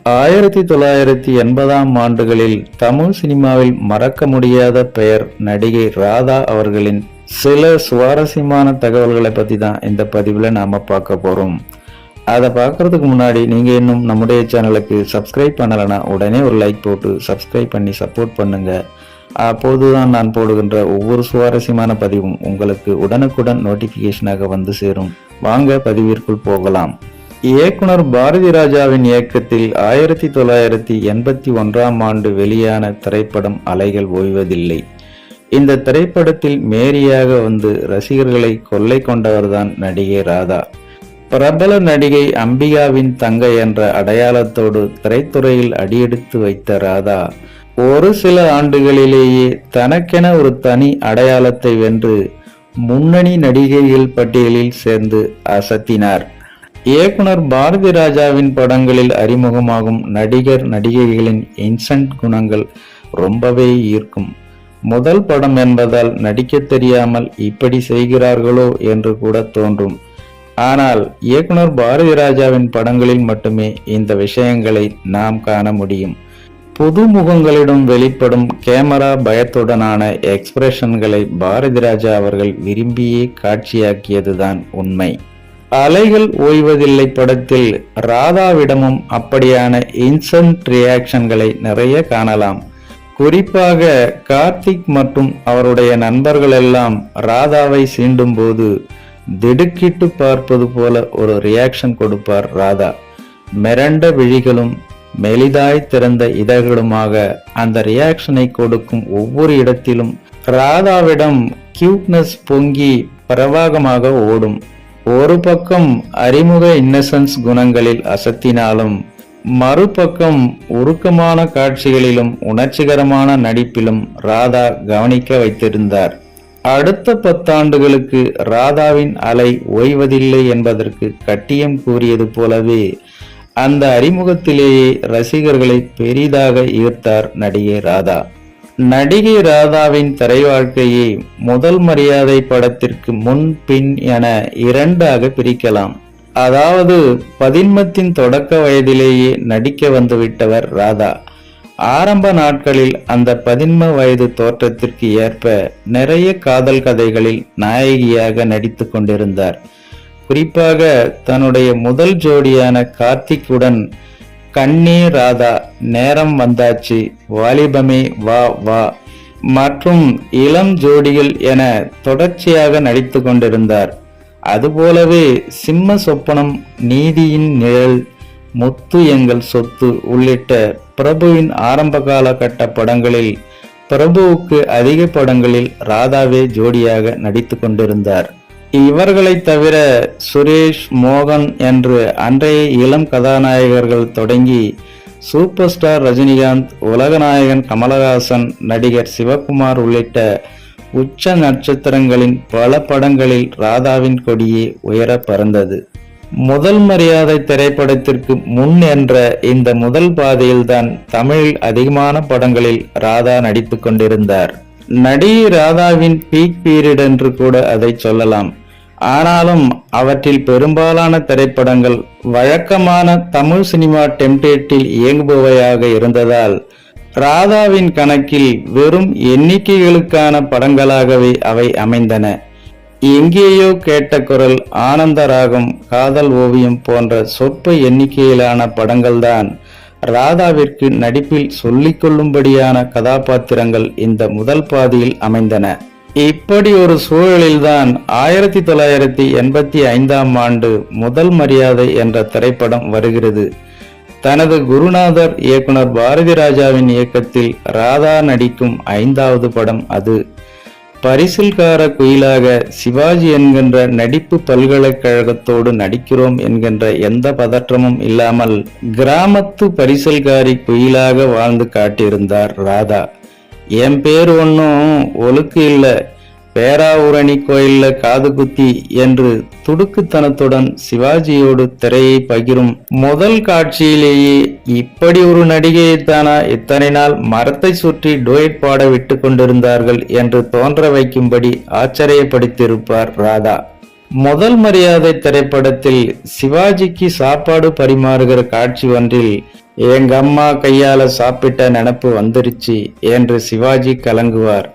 1980ஆம் ஆண்டுகளில் தமிழ் சினிமாவில் மறக்க முடியாத பெயர் நடிகை ராதா அவர்களின் சில சுவாரஸ்யமான தகவல்களை பத்தி தான் இந்த பதிவுல நாம பார்க்க போறோம். அதை பார்க்கறதுக்கு முன்னாடி நீங்க இன்னும் நம்முடைய சேனலுக்கு சப்ஸ்கிரைப் பண்ணலைன்னா உடனே ஒரு லைக் போட்டு சப்ஸ்கிரைப் பண்ணி சப்போர்ட் பண்ணுங்க. அப்போதுதான் நான் போடுகின்ற ஒவ்வொரு சுவாரஸ்யமான பதிவும் உங்களுக்கு உடனுக்குடன் நோட்டிபிகேஷனாக வந்து சேரும். வாங்க பதிவிற்குள் போகலாம். இயக்குனர் பாரதி ராஜாவின் இயக்கத்தில் 1981ஆம் ஆண்டு வெளியான திரைப்படம் அலைகள் ஓய்வதில்லை. இந்த திரைப்படத்தில் மேரியாக வந்து ரசிகர்களை கொள்ளை கொண்டவர்தான் நடிகை ராதா. பிரபல நடிகை அம்பிகாவின் தங்கை என்ற அடையாளத்தோடு திரைத்துறையில் அடியெடுத்து வைத்த ராதா ஒரு சில ஆண்டுகளிலேயே தனக்கென ஒரு தனி அடையாளத்தை வென்று முன்னணி நடிகைகள் பட்டியலில் சேர்ந்து அசத்தினார். இயக்குனர் பாரதி ராஜாவின் படங்களில் அறிமுகமாகும் நடிகர் நடிகைகளின் இன்சென்ட் குணங்கள் ரொம்பவே ஈர்க்கும். முதல் படம் என்பதால் நடிக்க தெரியாமல் இப்படி செய்கிறார்களோ என்று கூட தோன்றும். ஆனால் இயக்குனர் பாரதி ராஜாவின் படங்களில் மட்டுமே இந்த விஷயங்களை நாம் காண முடியும். புதுமுகங்களிடம் வெளிப்படும் கேமரா பயத்துடனான எக்ஸ்பிரஷன்களை பாரதி ராஜா அவர்கள் விரும்பியே காட்சியாக்கியதுதான் உண்மை. அலைகள் ஓய்வதில்லை படத்தில் ராதாவிடமும் அப்படியான இன்ஸ்டன்ட் ரியாக்ஷன்களை நிறைய காணலாம். குறிப்பாக கார்த்திக் மற்றும் அவருடைய நண்பர்கள் எல்லாம் ராதாவை சீண்டும் போது திடுக்கிட்டு பார்ப்பது போல ஒரு ரியாக்ஷன் கொடுப்பார் ராதா. மிரண்ட விழிகளும் மெலிதாய் திறந்த இதழ்களுமாக அந்த ரியாக்ஷனை கொடுக்கும் ஒவ்வொரு இடத்திலும் ராதாவிடம் கியூட்னஸ் பொங்கி பிரவாகமாக ஓடும். ஒரு பக்கம் அறிமுக இன்னசென்ஸ் குணங்களில் அசத்தினாலும் மறுபக்கம் உருக்கமான காட்சிகளிலும் உணர்ச்சிகரமான நடிப்பிலும் ராதா கவனிக்க வைத்திருந்தார். அடுத்த 10 ஆண்டுகளுக்கு ராதாவின் அலை ஓய்வதில்லை என்பதற்கு கட்டியம் கூறியது போலவே அந்த அறிமுகத்திலேயே ரசிகர்களை பெரிதாக ஈர்த்தார் நடிகை ராதா. நடிகை ராதாவின் திரை வாழ்க்கையை முதல் மரியாதை படத்திற்கு முன் பின் என 2ஆக பிரிக்கலாம். அதாவது பதின்மத்தின் தொடக்க வயதிலேயே நடிக்க வந்துவிட்டவர் ராதா. ஆரம்ப நாட்களில் அந்த பதின்ம வயது தோற்றத்திற்கு ஏற்ப நிறைய காதல் கதைகளில் நாயகியாக நடித்து கொண்டிருந்தார். குறிப்பாக தன்னுடைய முதல் ஜோடியான கார்த்திக்குடன் கண்ணே ராதா, நேரம் வந்தாச்சு, வாலிபமே வா வா மற்றும் இளம் ஜோடிகள் என தொடர்ச்சியாக நடித்து கொண்டிருந்தார். அதுபோலவே சிம்ம சொப்பனம், நீதியின் நிழல், முத்து எங்கள் சொத்து உள்ளிட்ட பிரபுவின் ஆரம்ப காலகட்ட படங்களில் பிரபுவுக்கு அதிக படங்களில் ராதாவே ஜோடியாக நடித்து கொண்டிருந்தார். இவர்களை தவிர சுரேஷ், மோகன் என்று அன்றைய இளம் கதாநாயகர்கள் தொடங்கி சூப்பர் ஸ்டார் ரஜினிகாந்த், உலகநாயகன் கமலஹாசன், நடிகர் சிவகுமார் உள்ளிட்ட உச்ச நட்சத்திரங்களின் பல படங்களில் ராதாவின் கொடியே உயர பறந்தது. முதல் மரியாதை திரைப்படத்திற்கு முன் என்ற இந்த முதல் பாதையில்தான் தமிழில் அதிகமான படங்களில் ராதா நடித்து கொண்டிருந்தார். நடிகை ராதாவின் பீக் பீரியட் என்று கூட அதை சொல்லலாம். ஆனாலும் அவற்றில் பெரும்பாலான திரைப்படங்கள் வழக்கமான தமிழ் சினிமா டெம்ப்ளேட்டில் இயங்குபவையாக இருந்ததால் ராதாவின் கணக்கில் வெறும் எண்ணிக்கைகளுக்கான படங்களாகவே அவை அமைந்தன. எங்கேயோ கேட்ட குரல், ஆனந்த ராகம், காதல் ஓவியம் போன்ற சொற்ப எண்ணிக்கையிலான படங்கள்தான் ராதாவிற்கு நடிப்பில் சொல்லிக் கொள்ளும்படியான கதாபாத்திரங்கள் இந்த முதல் பாதியில் அமைந்தன. இப்படி ஒரு சூழலில்தான் 1985ஆம் ஆண்டு முதல் மரியாதை என்ற திரைப்படம் வருகிறது. தனது குருநாதர் இயக்குனர் பாரதி ராஜாவின் இயக்கத்தில் ராதா நடிக்கும் 5வது படம் அது. பரிசில்கார குயிலாக சிவாஜி என்கின்ற நடிப்பு பல்கலைக்கழகத்தோடு நடிக்கிறோம் என்கின்ற எந்த பதற்றமும் இல்லாமல் கிராமத்து பரிசில்காரி குயிலாக வாழ்ந்து காட்டியிருந்தார் ராதா. என் பேர் ஒன்னும் ஒழுக்கு இல்ல, பேராவூரணி கோயில்ல காது குத்தி என்று துடுக்குத்தனத்துடன் சிவாஜியோடு திரையை பகிரும் முதல் காட்சியிலேயே இப்படி ஒரு நடிகையைத்தானா இத்தனை நாள் மரத்தை சுற்றி டோயட் பாட விட்டு கொண்டிருந்தார்கள் என்று தோன்ற வைக்கும்படி ஆச்சரியப்படுத்தியிருப்பார் ராதா. முதல் மரியாதை திரைப்படத்தில் சிவாஜிக்கு சாப்பாடு பரிமாறுகிற காட்சி ஒன்றில் எங்க அம்மா கையால சாப்பிட்ட நினப்பு வந்துருச்சு என்று சிவாஜி கலங்குவார்.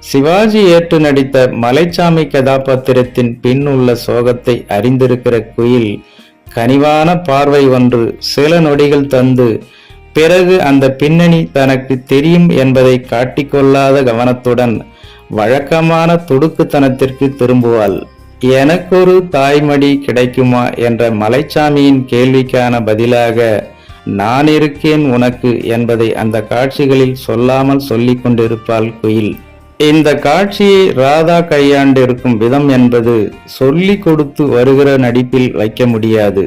சிவாஜி ஏற்று நடித்த மலைச்சாமி கதாபாத்திரத்தின் பின் உள்ள சோகத்தை அறிந்திருக்கிற குயில் கனிவான பார்வை ஒன்று சில நொடிகள் தந்து பிறகு அந்த பின்னணி தனக்கு தெரியும் என்பதை காட்டிக்கொள்ளாத கவனத்துடன் வழக்கமான துடுக்குத்தனத்திற்கு திரும்புவாள். எனக்கொரு தாய்மடி கிடைக்குமா என்ற மலைச்சாமியின் கேள்விக்கான பதிலாக நான் இருக்கேன் உனக்கு என்பதை அந்த காட்சிகளில் சொல்லாமல் சொல்லிக் கொண்டிருப்பாள் குயில். இந்த காட்சியை ராதா கையாண்டிருக்கும் விதம் என்பது சொல்லி கொடுத்து வருகிற நடிப்பில் வைக்க முடியாது.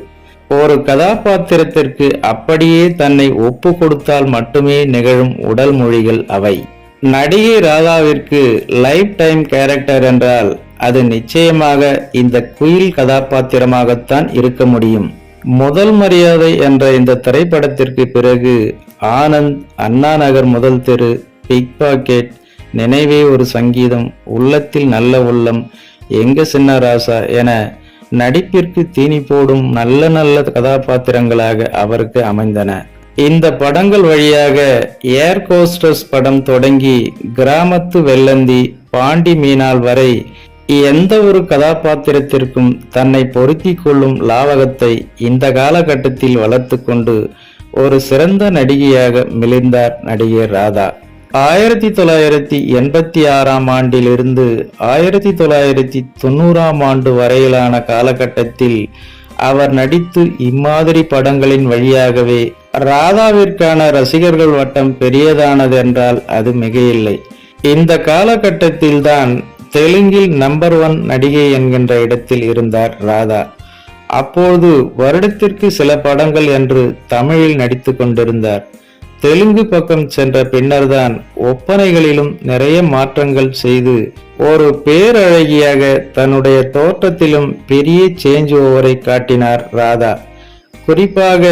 ஒரு கதாபாத்திரத்திற்கு அப்படியே தன்னை ஒப்பு கொடுத்தால் மட்டுமே நிகழும் உடல் மொழிகள் அவை. நடிகை ராதாவிற்கு லைஃப் டைம் கேரக்டர் என்றால் அது நிச்சயமாக இந்த குயில் கதாபாத்திரமாகத்தான் இருக்க முடியும். முதல் மரியாதை என்ற இந்த திரைப்படத்திற்கு பிறகு ஆனந்த், அண்ணா நகர் முதல் தெரு, பிக் பாக்கெட், நினைவே ஒரு சங்கீதம், உள்ளத்தில் நல்ல உள்ளம், எங்க சின்ன ராசா என நடிப்பிற்கு தீனி போடும் நல்ல நல்ல கதாபாத்திரங்களாக அவருக்கு அமைந்தன. இந்த படங்கள் வழியாக ஏர் கோஸ்டர்ஸ் படம் தொடங்கி கிராமத்து வெள்ளந்தி, பாண்டி மீனாள் வரை எந்த ஒரு கதாபாத்திரத்திற்கும் தன்னை பொருத்தி கொள்ளும் லாவகத்தை இந்த காலகட்டத்தில் வளர்த்து கொண்டு ஒரு சிறந்த நடிகையாக மிளிர்ந்தார் நடிகை ராதா. 1986ஆம் ஆண்டிலிருந்து 1990ஆம் ஆண்டு வரையிலான காலகட்டத்தில் அவர் நடித்து இம்மாதிரி படங்களின் வழியாகவே ராதாவிற்கான ரசிகர்கள் வட்டம் பெரியதானது என்றால் அது மிகையில்லை. இந்த காலகட்டத்தில்தான் தெலுங்கில் நம்பர் 1 நடிகை என்கின்ற இடத்தில் இருந்தார் ராதா. அப்போது வருடத்திற்கு சில படங்கள் என்று தமிழில் நடித்து கொண்டிருந்தார். தெலுங்கு பக்கம் சென்ற பின்னர்தான் ஒப்பனைகளிலும் நிறைய மாற்றங்கள் செய்து ஒரு பேரழகியாக தன்னுடைய தோற்றத்திலும் பெரிய சேஞ்ச் ஓவரை காட்டினார் ராதா. குறிப்பாக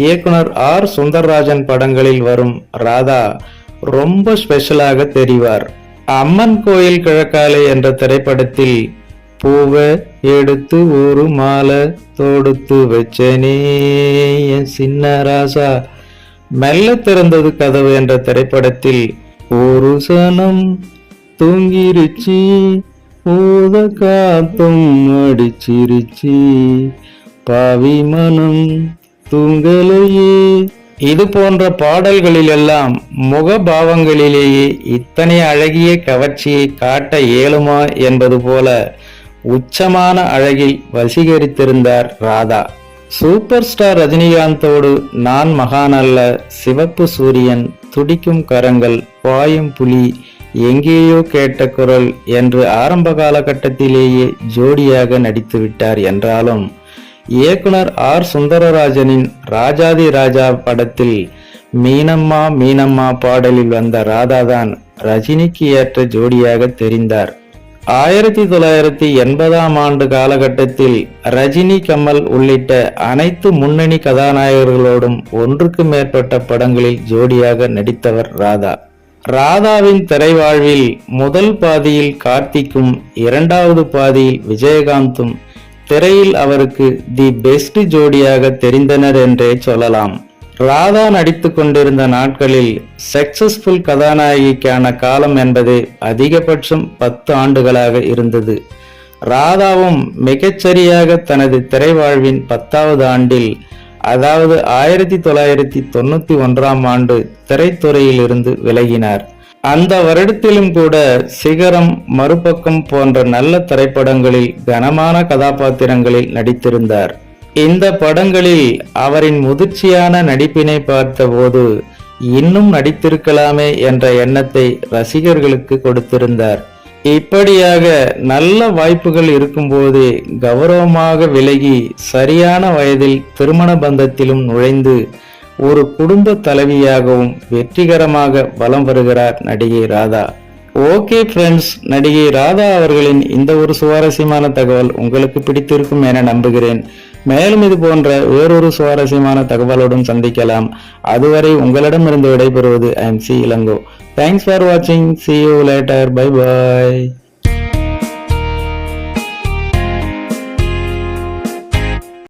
இயக்குனர் ஆர் சுந்தரராஜன் படங்களில் வரும் ராதா ரொம்ப ஸ்பெஷலாக தெரிவார். அம்மன் கோயில் கிழக்காலை என்ற திரைப்படத்தில் பூவை எடுத்து ஒரு மாலை தொடுத்து வச்சனே என் சின்ன ராசா, மெல்ல திறந்தது கதவு என்ற திரைப்படத்தில் ஒரு சனம் தூங்கிருச்சி, ஊத காத்தும் அடிச்சிருச்சி, பாவி மனம் தூங்கலையே, இது போன்ற பாடல்களிலெல்லாம் முகபாவங்களிலேயே இத்தனை அழகிய கவர்ச்சியை காட்ட இயலுமா என்பது போல உச்சமான அழகில் வசீகரித்திருந்தார் ராதா. சூப்பர் ஸ்டார் ரஜினிகாந்தோடு நான் மகான் அல்ல, சிவப்பு சூரியன், துடிக்கும் கரங்கள், பாயும் புலி, எங்கேயோ கேட்ட குரல் என்று ஆரம்ப காலகட்டத்திலேயே ஜோடியாக நடித்து விட்டார் என்றாலும் இயக்குனர் ஆர் சுந்தரராஜனின் ராஜாதி ராஜா படத்தில் மீனம்மா மீனம்மா பாடலில் வந்த ராதாதான் ரஜினிக்கு ஏற்ற ஜோடியாக தெரிந்தார். 1980ஆம் ஆண்டு காலகட்டத்தில் ரஜினி, கமல் உள்ளிட்ட அனைத்து முன்னணி கதாநாயகர்களோடும் ஒன்றுக்கு மேற்பட்ட படங்களில் ஜோடியாக நடித்தவர் ராதா. ராதாவின் திரைவாழ்வில் முதல் பாதியில் கார்த்திக்கும், இரண்டாவது பாதியில் விஜயகாந்தும் திரையில் அவருக்கு தி பெஸ்ட் ஜோடியாக தெரிந்தனர் என்றே சொல்லலாம். ராதா நடித்து கொண்டிருந்த நாட்களில் சக்சஸ்ஃபுல் கதாநாயகிக்கான காலம் என்பது அதிகபட்சம் 10 ஆண்டுகளாக இருந்தது. ராதாவும் மிகச்சரியாக தனது திரைவாழ்வின் 10வது ஆண்டில், அதாவது 1991ஆம் ஆண்டு திரைத்துறையில் இருந்து விலகினார். அந்த வருடத்திலும் கூட சிகரம், மறுபக்கம் போன்ற நல்ல திரைப்படங்களில் கனமான கதாபாத்திரங்களில் நடித்திருந்தார். இந்த படங்களில் அவரின் முதிர்ச்சியான நடிப்பினை பார்த்தபோது இன்னும் நடித்திருக்கலாமே என்ற எண்ணத்தை ரசிகர்களுக்கு கொடுத்திருந்தார். இப்படியாக நல்ல வாய்ப்புகள் இருக்கும்போதே கௌரவமாக விலகி சரியான வயதில் திருமண பந்தத்திலும் நுழைந்து ஒரு குடும்ப தலைவியாகவும் வெற்றிகரமாக வலம் வருகிறார் நடிகை ராதா. ஓகே ஃப்ரெண்ட்ஸ், நடிகை ராதா அவர்களின் இந்த ஒரு சுவாரஸ்யமான தகவல் உங்களுக்கு பிடித்திருக்கும் என நம்புகிறேன். மேலும் இது போன்ற வேறொரு சுவாரஸ்யமான தகவலுடன் சந்திக்கலாம். அதுவரை உங்களிடமிருந்து விடைபெறுவது I am C. Ilango. Thanks for watching. See you later. Bye bye.